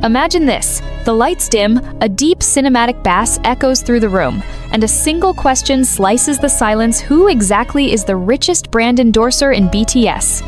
Imagine this. The lights dim, a deep cinematic bass echoes through the room, and a single question slices the silence: who exactly is the richest brand endorser in BTS?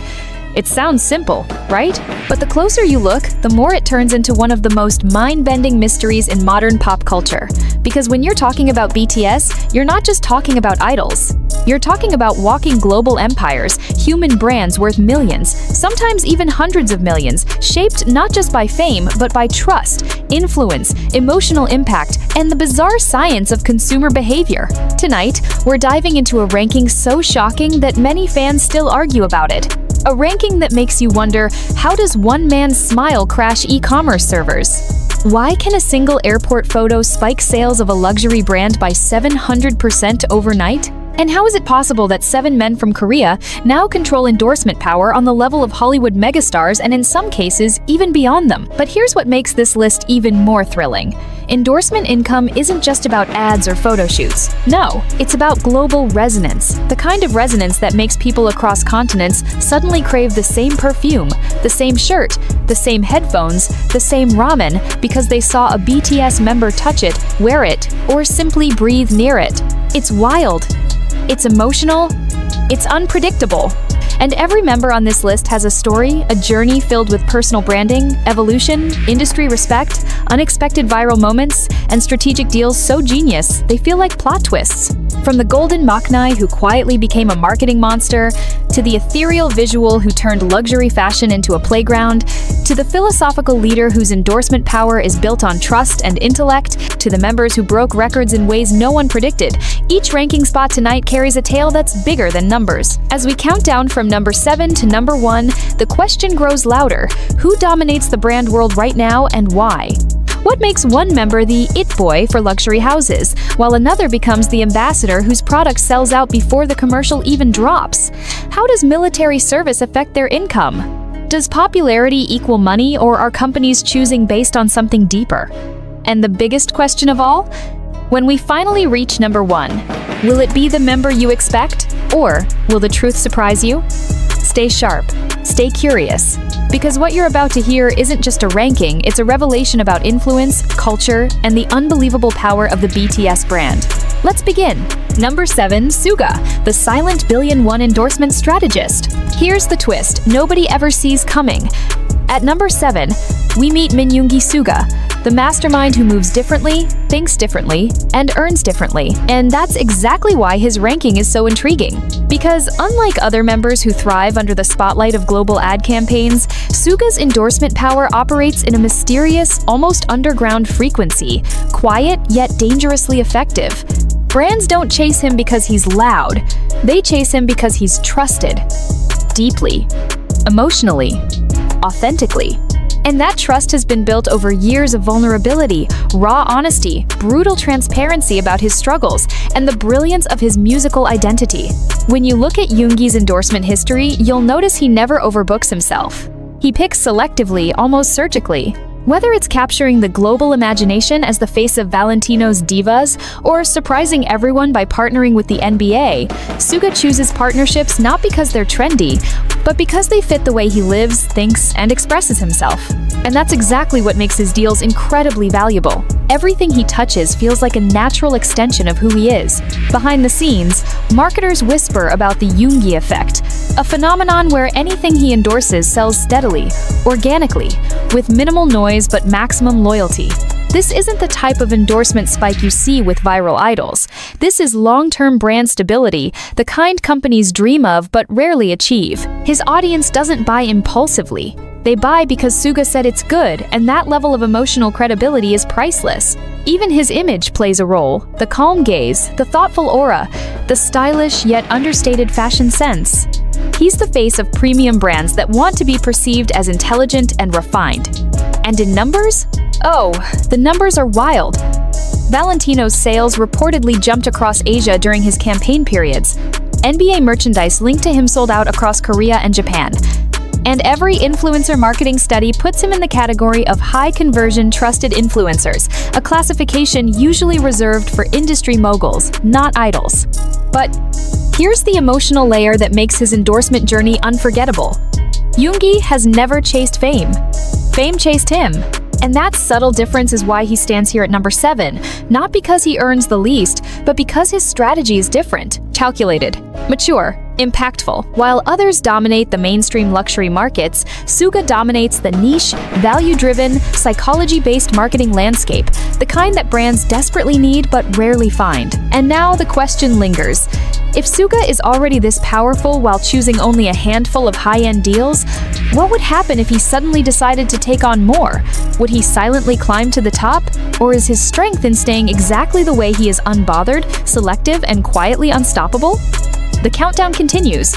It sounds simple, right? But the closer you look, the more it turns into one of the most mind-bending mysteries in modern pop culture. Because when you're talking about BTS, you're not just talking about idols. You're talking about walking global empires, human brands worth millions, sometimes even hundreds of millions, shaped not just by fame, but by trust, influence, emotional impact, and the bizarre science of consumer behavior. Tonight, we're diving into a ranking so shocking that many fans still argue about it. A ranking that makes you wonder, how does one man's smile crash e-commerce servers? Why can a single airport photo spike sales of a luxury brand by 700% overnight? And how is it possible that 7 men from Korea now control endorsement power on the level of Hollywood megastars and in some cases even beyond them? But here's what makes this list even more thrilling. Endorsement income isn't just about ads or photo shoots. No, it's about global resonance, the kind of resonance that makes people across continents suddenly crave the same perfume, the same shirt, the same headphones, the same ramen because they saw a BTS member touch it, wear it, or simply breathe near it. It's wild. It's emotional, it's unpredictable. And every member on this list has a story, a journey filled with personal branding, evolution, industry respect, unexpected viral moments, and strategic deals so genius they feel like plot twists. From the golden maknae who quietly became a marketing monster, to the ethereal visual who turned luxury fashion into a playground, to the philosophical leader whose endorsement power is built on trust and intellect, to the members who broke records in ways no one predicted, each ranking spot tonight carries a tale that's bigger than numbers. As we count down from number 7 to number 1, the question grows louder: who dominates the brand world right now and why? What makes one member the it boy for luxury houses, while another becomes the ambassador whose product sells out before the commercial even drops? How does military service affect their income? Does popularity equal money, or are companies choosing based on something deeper? And the biggest question of all? When we finally reach number 1, will it be the member you expect, or will the truth surprise you? Stay sharp, stay curious, because what you're about to hear isn't just a ranking, it's a revelation about influence, culture, and the unbelievable power of the BTS brand. Let's begin. Number 7, Suga, the silent billion-won endorsement strategist. Here's the twist nobody ever sees coming. At number 7, we meet Minyoongi Suga, the mastermind who moves differently, thinks differently, and earns differently. And that's exactly why his ranking is so intriguing. Because unlike other members who thrive under the spotlight of global ad campaigns, Suga's endorsement power operates in a mysterious, almost underground frequency, quiet yet dangerously effective. Brands don't chase him because he's loud. They chase him because he's trusted. Deeply. Emotionally. Authentically. And that trust has been built over years of vulnerability, raw honesty, brutal transparency about his struggles, and the brilliance of his musical identity. When you look at Yoongi's endorsement history, you'll notice he never overbooks himself. He picks selectively, almost surgically. Whether it's capturing the global imagination as the face of Valentino's divas, or surprising everyone by partnering with the NBA, Suga chooses partnerships not because they're trendy, but because they fit the way he lives, thinks, and expresses himself. And that's exactly what makes his deals incredibly valuable. Everything he touches feels like a natural extension of who he is. Behind the scenes, marketers whisper about the Yoongi effect, a phenomenon where anything he endorses sells steadily, organically, with minimal noise but maximum loyalty. This isn't the type of endorsement spike you see with viral idols. This is long-term brand stability, the kind companies dream of but rarely achieve. His audience doesn't buy impulsively. They buy because Suga said it's good, and that level of emotional credibility is priceless. Even his image plays a role: the calm gaze, the thoughtful aura, the stylish yet understated fashion sense. He's the face of premium brands that want to be perceived as intelligent and refined. And in numbers? Oh, the numbers are wild. Valentino's sales reportedly jumped across Asia during his campaign periods. NBA merchandise linked to him sold out across Korea and Japan. And every influencer marketing study puts him in the category of high-conversion trusted influencers, a classification usually reserved for industry moguls, not idols. But here's the emotional layer that makes his endorsement journey unforgettable. Yoongi has never chased fame. Fame chased him. And that subtle difference is why he stands here at number 7, not because he earns the least, but because his strategy is different, calculated, mature, impactful. While others dominate the mainstream luxury markets, Suga dominates the niche, value-driven, psychology-based marketing landscape, the kind that brands desperately need but rarely find. And now the question lingers. If Suga is already this powerful while choosing only a handful of high-end deals, what would happen if he suddenly decided to take on more? Would he silently climb to the top? Or is his strength in staying exactly the way he is unbothered, selective, and quietly unstoppable? The countdown continues.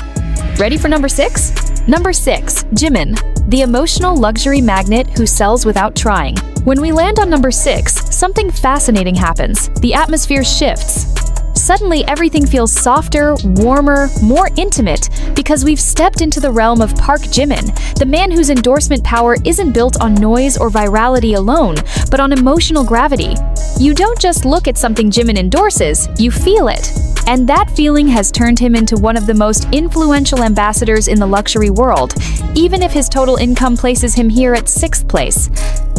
Ready for number 6? Number 6, Jimin, the emotional luxury magnet who sells without trying. When we land on number 6, something fascinating happens. The atmosphere shifts. Suddenly, everything feels softer, warmer, more intimate, because we've stepped into the realm of Park Jimin, the man whose endorsement power isn't built on noise or virality alone, but on emotional gravity. You don't just look at something Jimin endorses, you feel it. And that feeling has turned him into one of the most influential ambassadors in the luxury world, even if his total income places him here at 6th place.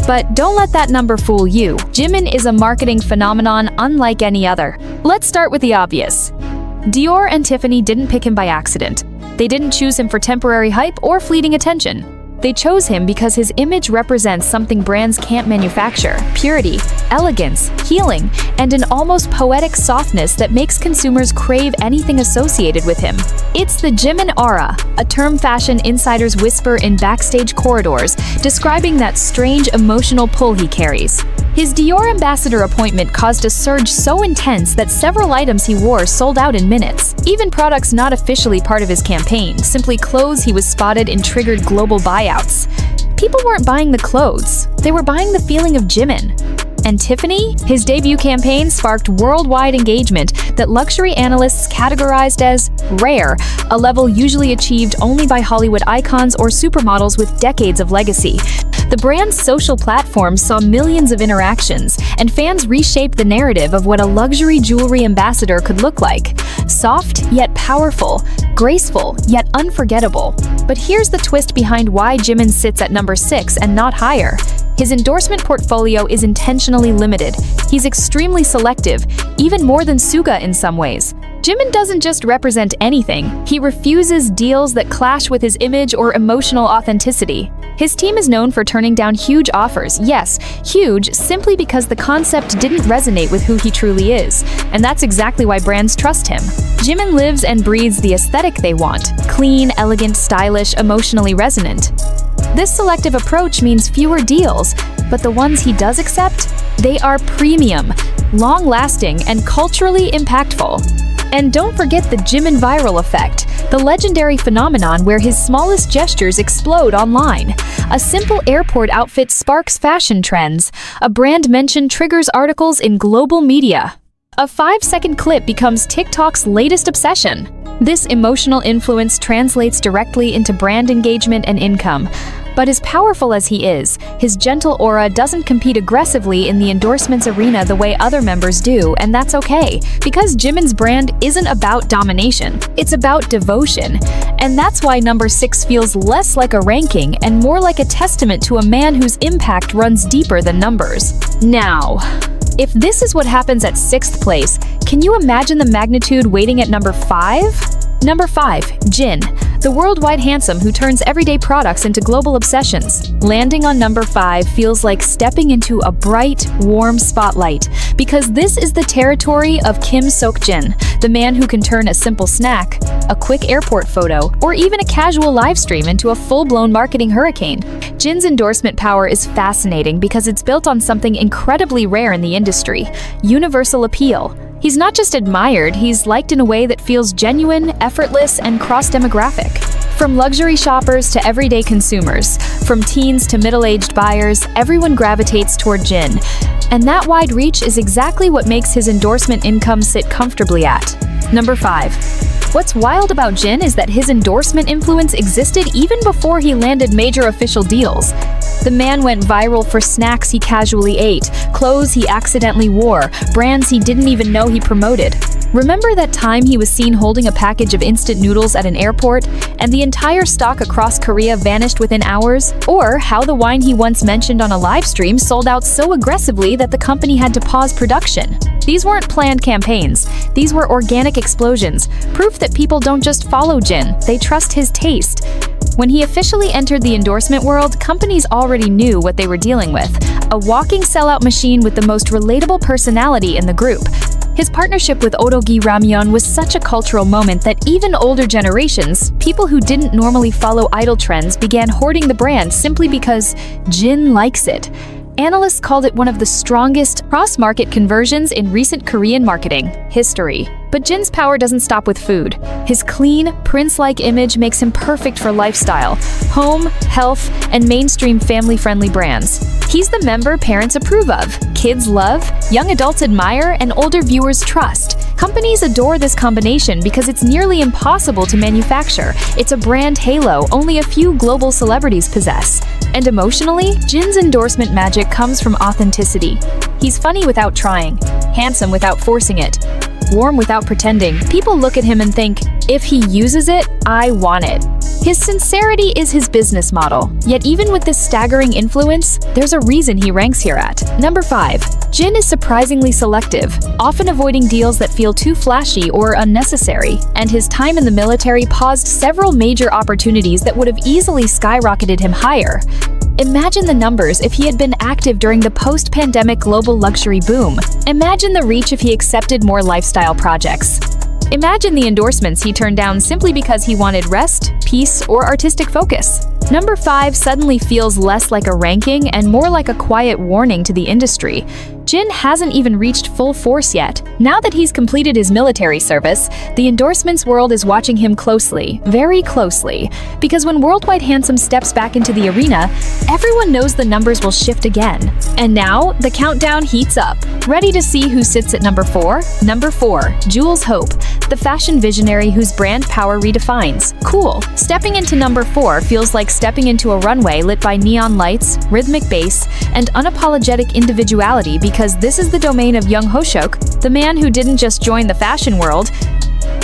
But don't let that number fool you. Jimin is a marketing phenomenon unlike any other. Let's start with the obvious. Dior and Tiffany didn't pick him by accident. They didn't choose him for temporary hype or fleeting attention. They chose him because his image represents something brands can't manufacture: purity, elegance, healing, and an almost poetic softness that makes consumers crave anything associated with him. It's the Jimin aura, a term fashion insiders whisper in backstage corridors, describing that strange emotional pull he carries. His Dior ambassador appointment caused a surge so intense that several items he wore sold out in minutes. Even products not officially part of his campaign, simply clothes he was spotted in triggered global buyouts. People weren't buying the clothes, they were buying the feeling of Jimin. And Tiffany? His debut campaign sparked worldwide engagement that luxury analysts categorized as rare, a level usually achieved only by Hollywood icons or supermodels with decades of legacy. The brand's social platforms saw millions of interactions, and fans reshaped the narrative of what a luxury jewelry ambassador could look like. Soft, yet powerful. Graceful, yet unforgettable. But here's the twist behind why Jimin sits at number 6 and not higher. His endorsement portfolio is intentionally limited. He's extremely selective, even more than Suga in some ways. Jimin doesn't just represent anything, he refuses deals that clash with his image or emotional authenticity. His team is known for turning down huge offers, yes, huge, simply because the concept didn't resonate with who he truly is. And that's exactly why brands trust him. Jimin lives and breathes the aesthetic they want: clean, elegant, stylish, emotionally resonant. This selective approach means fewer deals, but the ones he does accept, they are premium, long-lasting, and culturally impactful. And don't forget the Jimin viral effect, the legendary phenomenon where his smallest gestures explode online. A simple airport outfit sparks fashion trends. A brand mention triggers articles in global media. A 5-second clip becomes TikTok's latest obsession. This emotional influence translates directly into brand engagement and income. But as powerful as he is, his gentle aura doesn't compete aggressively in the endorsements arena the way other members do, and that's okay, because Jimin's brand isn't about domination, it's about devotion. And that's why number 6 feels less like a ranking and more like a testament to a man whose impact runs deeper than numbers. Now, if this is what happens at 6th place, can you imagine the magnitude waiting at number 5? Number 5, Jin, the worldwide handsome who turns everyday products into global obsessions. Landing on number 5 feels like stepping into a bright, warm spotlight, because this is the territory of Kim Sok-jin, the man who can turn a simple snack, a quick airport photo, or even a casual live stream into a full-blown marketing hurricane. Jin's endorsement power is fascinating because it's built on something incredibly rare in the industry: universal appeal. He's not just admired, he's liked in a way that feels genuine, effortless, and cross-demographic. From luxury shoppers to everyday consumers, from teens to middle-aged buyers, everyone gravitates toward Jin. And that wide reach is exactly what makes his endorsement income sit comfortably at number 5. What's wild about Jin is that his endorsement influence existed even before he landed major official deals. The man went viral for snacks he casually ate, clothes he accidentally wore, brands he didn't even know he promoted. Remember that time he was seen holding a package of instant noodles at an airport, and the entire stock across Korea vanished within hours? Or how the wine he once mentioned on a live stream sold out so aggressively that the company had to pause production? These weren't planned campaigns. These were organic explosions, proof that people don't just follow Jin, they trust his taste. When he officially entered the endorsement world, companies already knew what they were dealing with: a walking sellout machine with the most relatable personality in the group. His partnership with Odogi Ramyeon was such a cultural moment that even older generations, people who didn't normally follow idol trends, began hoarding the brand simply because Jin likes it. Analysts called it one of the strongest cross-market conversions in recent Korean marketing history. But Jin's power doesn't stop with food. His clean, prince-like image makes him perfect for lifestyle, home, health, and mainstream family-friendly brands. He's the member parents approve of, kids love, young adults admire, and older viewers trust. Companies adore this combination because it's nearly impossible to manufacture. It's a brand halo only a few global celebrities possess. And emotionally, Jin's endorsement magic comes from authenticity. He's funny without trying, handsome without forcing it, warm without pretending. People look at him and think, if he uses it, I want it. His sincerity is his business model. Yet even with this staggering influence, there's a reason he ranks here at number 5. Jin is surprisingly selective, often avoiding deals that feel too flashy or unnecessary, and his time in the military paused several major opportunities that would have easily skyrocketed him higher. Imagine the numbers if he had been active during the post-pandemic global luxury boom. Imagine the reach if he accepted more lifestyle projects. Imagine the endorsements he turned down simply because he wanted rest, peace, or artistic focus. Number 5 suddenly feels less like a ranking and more like a quiet warning to the industry. Jin hasn't even reached full force yet. Now that he's completed his military service, the endorsements world is watching him closely, very closely. Because when Worldwide Handsome steps back into the arena, everyone knows the numbers will shift again. And now, the countdown heats up. Ready to see who sits at number 4? Number 4, Jhope, the fashion visionary whose brand power redefines. Cool. Stepping into number 4 feels like stepping into a runway lit by neon lights, rhythmic bass, and unapologetic individuality, because this is the domain of Jungkook, the man who didn't just join the fashion world,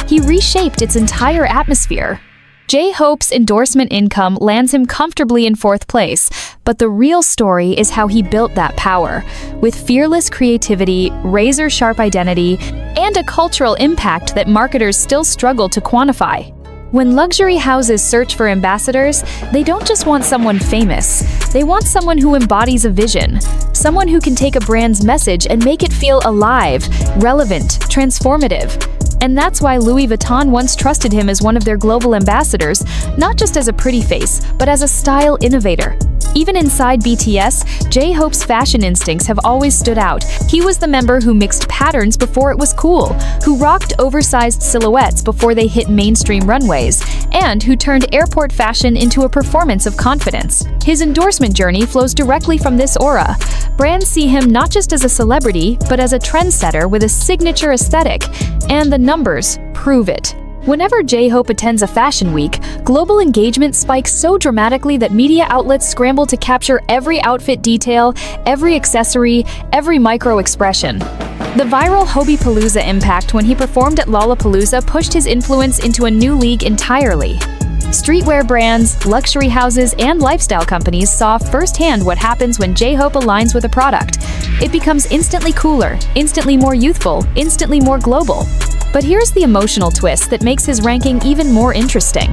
he reshaped its entire atmosphere. Jhope's endorsement income lands him comfortably in 4th place, but the real story is how he built that power. With fearless creativity, razor-sharp identity, and a cultural impact that marketers still struggle to quantify. When luxury houses search for ambassadors, they don't just want someone famous. They want someone who embodies a vision, someone who can take a brand's message and make it feel alive, relevant, transformative. And that's why Louis Vuitton once trusted him as one of their global ambassadors, not just as a pretty face, but as a style innovator. Even inside BTS, Jhope's fashion instincts have always stood out. He was the member who mixed patterns before it was cool, who rocked oversized silhouettes before they hit mainstream runways, and who turned airport fashion into a performance of confidence. His endorsement journey flows directly from this aura. Brands see him not just as a celebrity, but as a trendsetter with a signature aesthetic, and the numbers prove it. Whenever Jhope attends a fashion week, global engagement spikes so dramatically that media outlets scramble to capture every outfit detail, every accessory, every micro-expression. The viral Hobbypalooza impact when he performed at Lollapalooza pushed his influence into a new league entirely. Streetwear brands, luxury houses, and lifestyle companies saw firsthand what happens when Jhope aligns with a product. It becomes instantly cooler, instantly more youthful, instantly more global. But here's the emotional twist that makes his ranking even more interesting.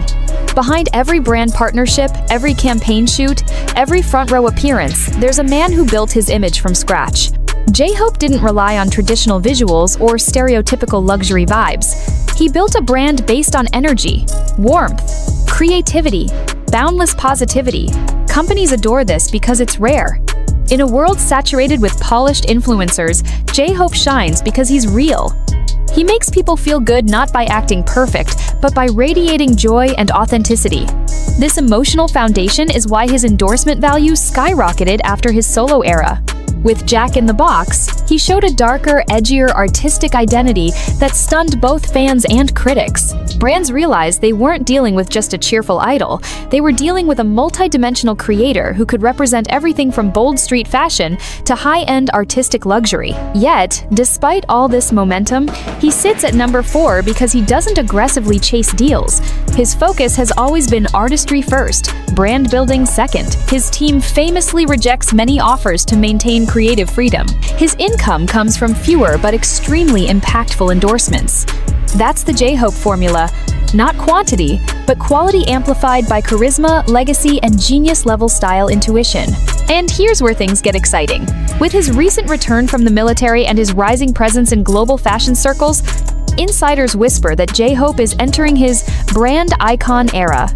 Behind every brand partnership, every campaign shoot, every front-row appearance, there's a man who built his image from scratch. Jhope didn't rely on traditional visuals or stereotypical luxury vibes. He built a brand based on energy, warmth, creativity, boundless positivity. Companies adore this because it's rare. In a world saturated with polished influencers, Jhope shines because he's real. He makes people feel good not by acting perfect, but by radiating joy and authenticity. This emotional foundation is why his endorsement value skyrocketed after his solo era. With Jack in the Box, he showed a darker, edgier, artistic identity that stunned both fans and critics. Brands realized they weren't dealing with just a cheerful idol, they were dealing with a multi-dimensional creator who could represent everything from bold street fashion to high-end artistic luxury. Yet, despite all this momentum, he sits at number 4 because he doesn't aggressively chase deals. His focus has always been artistry first, brand building second. His team famously rejects many offers to maintain creative freedom. His income comes from fewer but extremely impactful endorsements. That's the Jhope formula. Not quantity, but quality amplified by charisma, legacy, and genius-level style intuition. And here's where things get exciting. With his recent return from the military and his rising presence in global fashion circles, insiders whisper that Jhope is entering his brand icon era.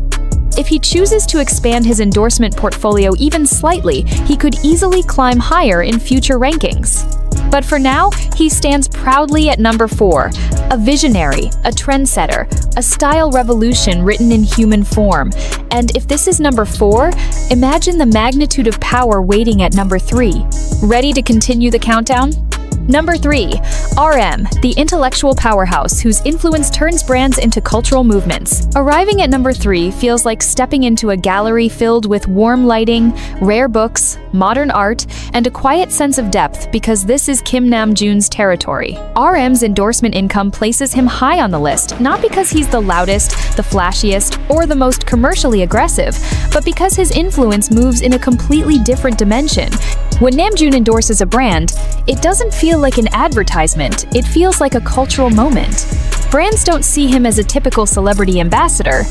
If he chooses to expand his endorsement portfolio even slightly, he could easily climb higher in future rankings. But for now, he stands proudly at number 4, a visionary, a trendsetter, a style revolution written in human form. And if this is number 4, imagine the magnitude of power waiting at number 3. Ready to continue the countdown? Number 3, RM, the intellectual powerhouse whose influence turns brands into cultural movements. Arriving at number 3 feels like stepping into a gallery filled with warm lighting, rare books, modern art, and a quiet sense of depth because this is Kim Namjoon's territory. RM's endorsement income places him high on the list, not because he's the loudest, the flashiest, or the most commercially aggressive, but because his influence moves in a completely different dimension. When Namjoon endorses a brand, it doesn't feel like an advertisement, it feels like a cultural moment. Brands don't see him as a typical celebrity ambassador.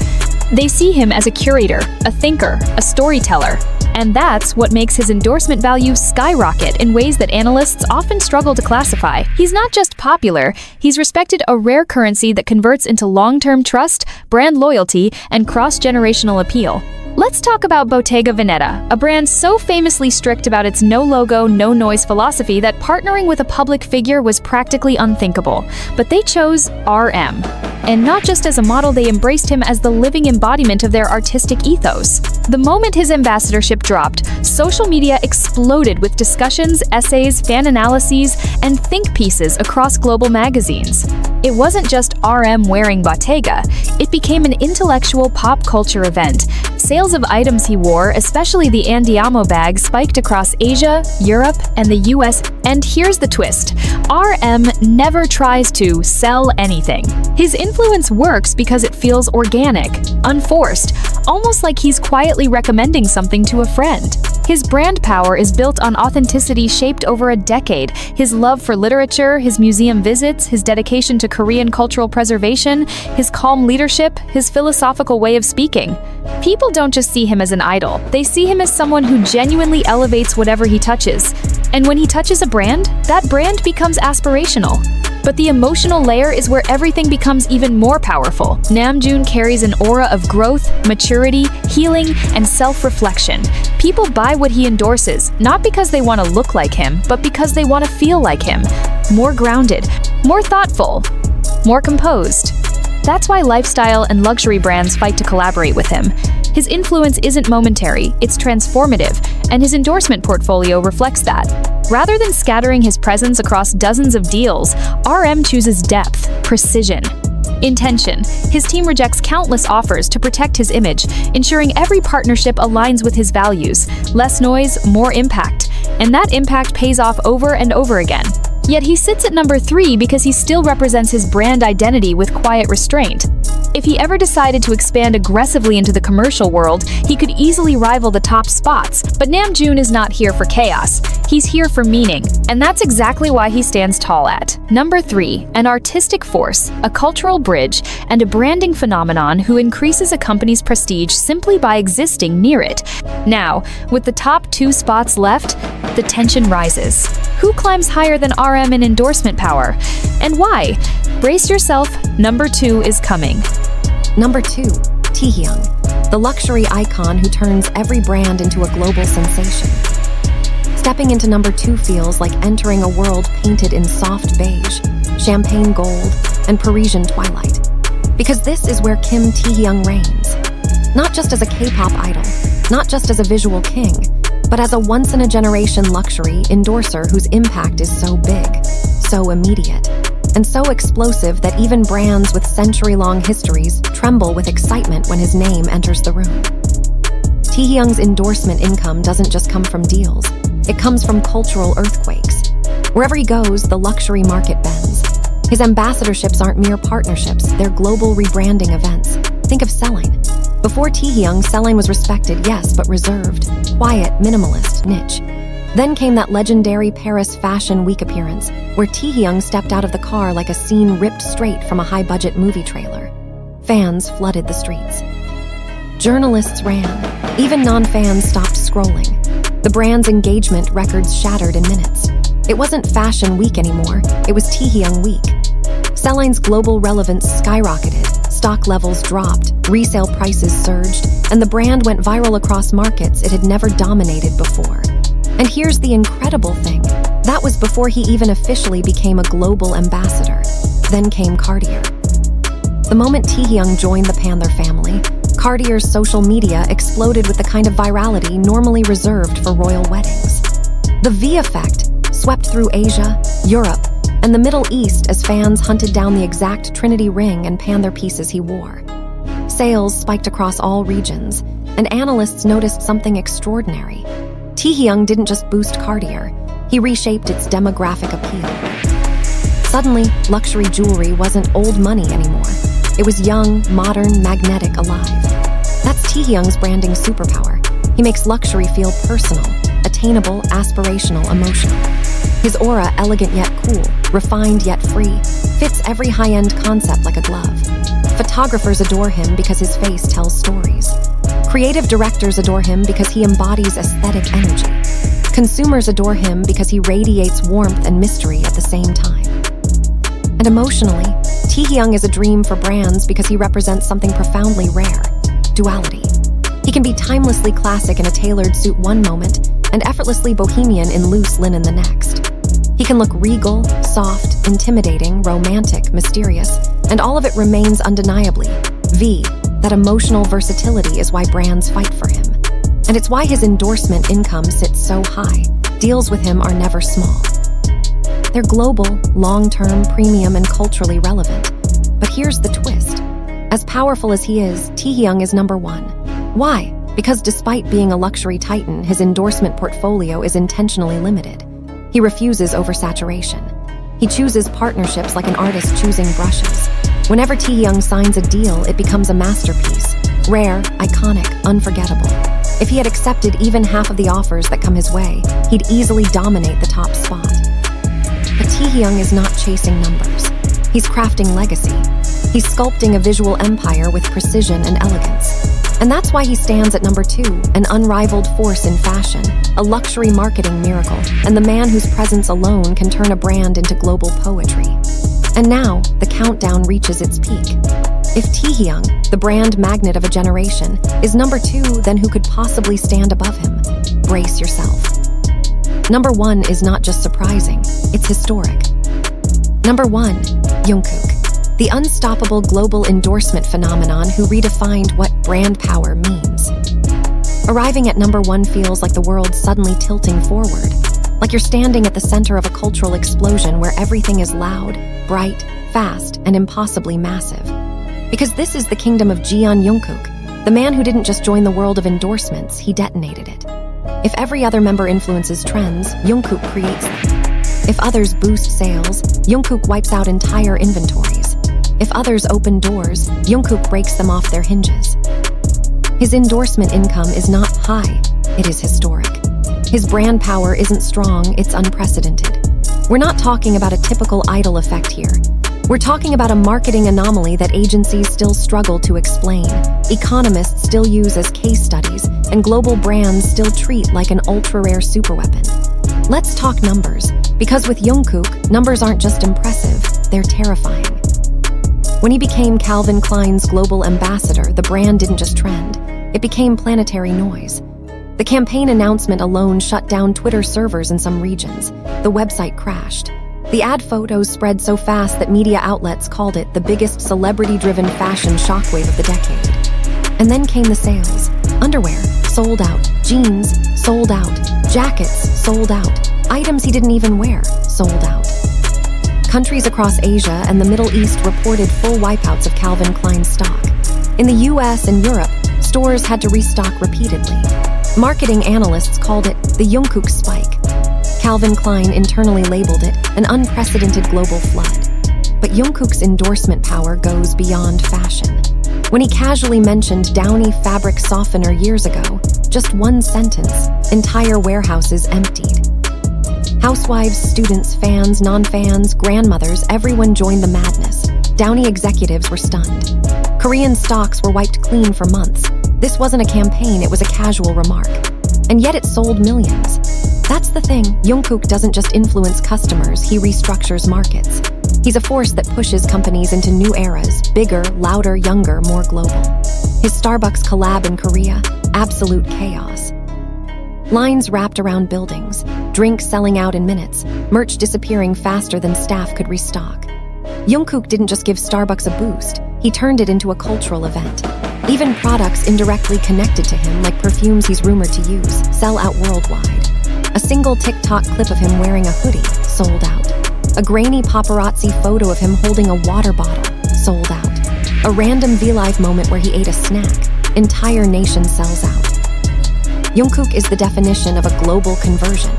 They see him as a curator, a thinker, a storyteller. And that's what makes his endorsement value skyrocket in ways that analysts often struggle to classify. He's not just popular, he's respected, a rare currency that converts into long-term trust, brand loyalty, and cross-generational appeal. Let's talk about Bottega Veneta, a brand so famously strict about its no-logo, no-noise philosophy that partnering with a public figure was practically unthinkable. But they chose RM. And not just as a model, they embraced him as the living embodiment of their artistic ethos. The moment his ambassadorship dropped, social media exploded with discussions, essays, fan analyses, and think pieces across global magazines. It wasn't just RM wearing Bottega, it became an intellectual pop culture event. Sales of items he wore, especially the Andiamo bag, spiked across Asia, Europe, and the US. And here's the twist. RM never tries to sell anything. His influence works because it feels organic, unforced, almost like he's quietly recommending something to a friend. His brand power is built on authenticity shaped over a decade. His love for literature, his museum visits, his dedication to Korean cultural preservation, his calm leadership, his philosophical way of speaking. People don't just see him as an idol, they see him as someone who genuinely elevates whatever he touches. And when he touches a brand, that brand becomes aspirational. But the emotional layer is where everything becomes even more powerful. Namjoon carries an aura of growth, maturity, healing, and self-reflection. People buy what he endorses, not because they want to look like him, but because they want to feel like him. More grounded, more thoughtful, more composed. That's why lifestyle and luxury brands fight to collaborate with him. His influence isn't momentary, it's transformative, and his endorsement portfolio reflects that. Rather than scattering his presence across dozens of deals, RM chooses depth, precision, intention. His team rejects countless offers to protect his image, ensuring every partnership aligns with his values. Less noise, more impact. And that impact pays off over and over again. Yet he sits at number 3 because he still represents his brand identity with quiet restraint. If he ever decided to expand aggressively into the commercial world, he could easily rival the top spots. But Namjoon is not here for chaos. He's here for meaning, and that's exactly why he stands tall at number 3, an artistic force, a cultural bridge, and a branding phenomenon who increases a company's prestige simply by existing near it. Now, with the top 2 spots left, the tension rises. Who climbs higher than RM in endorsement power? And why? Brace yourself, number 2 is coming. Number 2, Taehyung, the luxury icon who turns every brand into a global sensation. Stepping into number 2 feels like entering a world painted in soft beige, champagne gold, and Parisian twilight. Because this is where Kim Taehyung reigns. Not just as a K-pop idol, not just as a visual king, but as a once-in-a-generation luxury endorser whose impact is so big, so immediate, and so explosive that even brands with century-long histories tremble with excitement when his name enters the room. Taehyung's endorsement income doesn't just come from deals, it comes from cultural earthquakes. Wherever he goes, the luxury market bends. His ambassadorships aren't mere partnerships, they're global rebranding events. Think of Celine. Before Taehyung, Celine was respected, yes, but reserved, quiet, minimalist, niche. Then came that legendary Paris Fashion Week appearance, where Taehyung stepped out of the car like a scene ripped straight from a high-budget movie trailer. Fans flooded the streets. Journalists ran. Even non-fans stopped scrolling. The brand's engagement records shattered in minutes. It wasn't Fashion Week anymore, it was Taehyung Week. Celine's global relevance skyrocketed. Stock levels dropped, resale prices surged, and the brand went viral across markets it had never dominated before. And here's the incredible thing. That was before he even officially became a global ambassador. Then came Cartier. The moment Taehyung joined the Panther family, Cartier's social media exploded with the kind of virality normally reserved for royal weddings. The V effect swept through Asia, Europe, and the Middle East as fans hunted down the exact Trinity ring and Panther pieces he wore. Sales spiked across all regions, and analysts noticed something extraordinary. Taehyung didn't just boost Cartier, he reshaped its demographic appeal. Suddenly, luxury jewelry wasn't old money anymore. It was young, modern, magnetic, alive. That's Taehyung's branding superpower. He makes luxury feel personal, attainable, aspirational, emotional. His aura, elegant yet cool, refined yet free, fits every high-end concept like a glove. Photographers adore him because his face tells stories. Creative directors adore him because he embodies aesthetic energy. Consumers adore him because he radiates warmth and mystery at the same time. And emotionally, Taehyung is a dream for brands because he represents something profoundly rare: duality. He can be timelessly classic in a tailored suit one moment and effortlessly bohemian in loose linen the next. He can look regal, soft, intimidating, romantic, mysterious, and all of it remains undeniably V. That emotional versatility is why brands fight for him. And it's why his endorsement income sits so high. Deals with him are never small. They're global, long-term, premium, and culturally relevant. But here's the twist. As powerful as he is, Taehyung is number one. Why? Because despite being a luxury titan, his endorsement portfolio is intentionally limited. He refuses oversaturation. He chooses partnerships like an artist choosing brushes. Whenever Taehyung signs a deal, it becomes a masterpiece. Rare, iconic, unforgettable. If he had accepted even half of the offers that come his way, he'd easily dominate the top spot. But Taehyung is not chasing numbers. He's crafting legacy. He's sculpting a visual empire with precision and elegance. And that's why he stands at number 2, an unrivaled force in fashion, a luxury marketing miracle, and the man whose presence alone can turn a brand into global poetry. And now, the countdown reaches its peak. If Taehyung, the brand magnet of a generation, is number 2, then who could possibly stand above him? Brace yourself. Number 1 is not just surprising, it's historic. Number 1, Jungkook, the unstoppable global endorsement phenomenon who redefined what brand power means. Arriving at number 1 feels like the world suddenly tilting forward, like you're standing at the center of a cultural explosion where everything is loud, bright, fast, and impossibly massive. Because this is the kingdom of Jungkook, the man who didn't just join the world of endorsements, he detonated it. If every other member influences trends, Jungkook creates them. If others boost sales, Jungkook wipes out entire inventories. If others open doors, Jungkook breaks them off their hinges. His endorsement income is not high, it is historic. His brand power isn't strong, it's unprecedented. We're not talking about a typical idol effect here. We're talking about a marketing anomaly that agencies still struggle to explain, economists still use as case studies, and global brands still treat like an ultra-rare superweapon. Let's talk numbers, because with Jungkook, numbers aren't just impressive, they're terrifying. When he became Calvin Klein's global ambassador, the brand didn't just trend, it became planetary noise. The campaign announcement alone shut down Twitter servers in some regions. The website crashed. The ad photos spread so fast that media outlets called it the biggest celebrity-driven fashion shockwave of the decade. And then came the sales. Underwear, sold out. Jeans, sold out. Jackets, sold out. Items he didn't even wear, sold out. Countries across Asia and the Middle East reported full wipeouts of Calvin Klein stock. In the US and Europe, stores had to restock repeatedly. Marketing analysts called it the Jungkook spike. Calvin Klein internally labeled it an unprecedented global flood. But Jungkook's endorsement power goes beyond fashion. When he casually mentioned Downy fabric softener years ago, just one sentence, entire warehouses emptied. Housewives, students, fans, non-fans, grandmothers, everyone joined the madness. Downy executives were stunned. Korean stocks were wiped clean for months. This wasn't a campaign, it was a casual remark. And yet it sold millions. That's the thing, Jungkook doesn't just influence customers, he restructures markets. He's a force that pushes companies into new eras, bigger, louder, younger, more global. His Starbucks collab in Korea, absolute chaos. Lines wrapped around buildings, drinks selling out in minutes, merch disappearing faster than staff could restock. Jungkook didn't just give Starbucks a boost, he turned it into a cultural event. Even products indirectly connected to him, like perfumes he's rumored to use, sell out worldwide. A single TikTok clip of him wearing a hoodie, sold out. A grainy paparazzi photo of him holding a water bottle, sold out. A random V-Live moment where he ate a snack, entire nation sells out. Jungkook is the definition of a global conversion,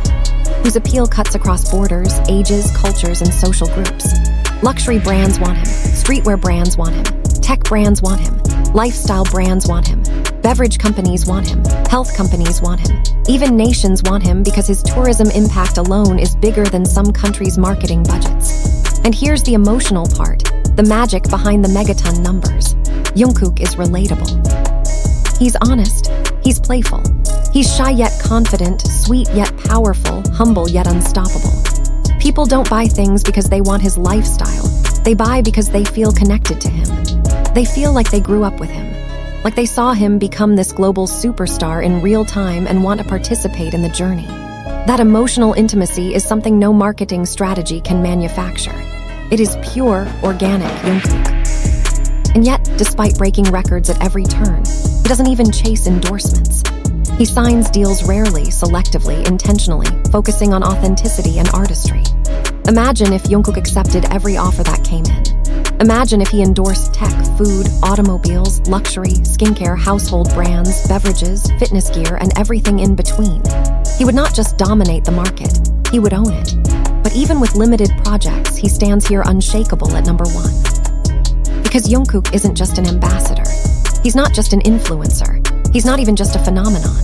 whose appeal cuts across borders, ages, cultures, and social groups. Luxury brands want him, streetwear brands want him, tech brands want him, lifestyle brands want him, beverage companies want him, health companies want him. Even nations want him because his tourism impact alone is bigger than some countries' marketing budgets. And here's the emotional part, the magic behind the megaton numbers. Jungkook is relatable. He's honest, he's playful, he's shy yet confident, sweet yet powerful, humble yet unstoppable. People don't buy things because they want his lifestyle, they buy because they feel connected to him. They feel like they grew up with him, like they saw him become this global superstar in real time and want to participate in the journey. That emotional intimacy is something no marketing strategy can manufacture. It is pure, organic Jungkook. And yet, despite breaking records at every turn, he doesn't even chase endorsements. He signs deals rarely, selectively, intentionally, focusing on authenticity and artistry. Imagine if Jungkook accepted every offer that came in. Imagine if he endorsed tech, food, automobiles, luxury, skincare, household brands, beverages, fitness gear, and everything in between. He would not just dominate the market, he would own it. But even with limited projects, he stands here unshakable at number one. Because Jungkook isn't just an ambassador. He's not just an influencer. He's not even just a phenomenon.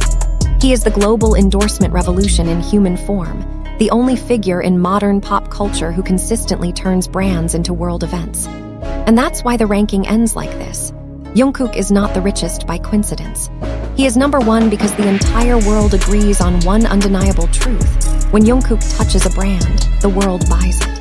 He is the global endorsement revolution in human form, the only figure in modern pop culture who consistently turns brands into world events. And that's why the ranking ends like this. Jungkook is not the richest by coincidence. He is number one because the entire world agrees on one undeniable truth. When Jungkook touches a brand, the world buys it.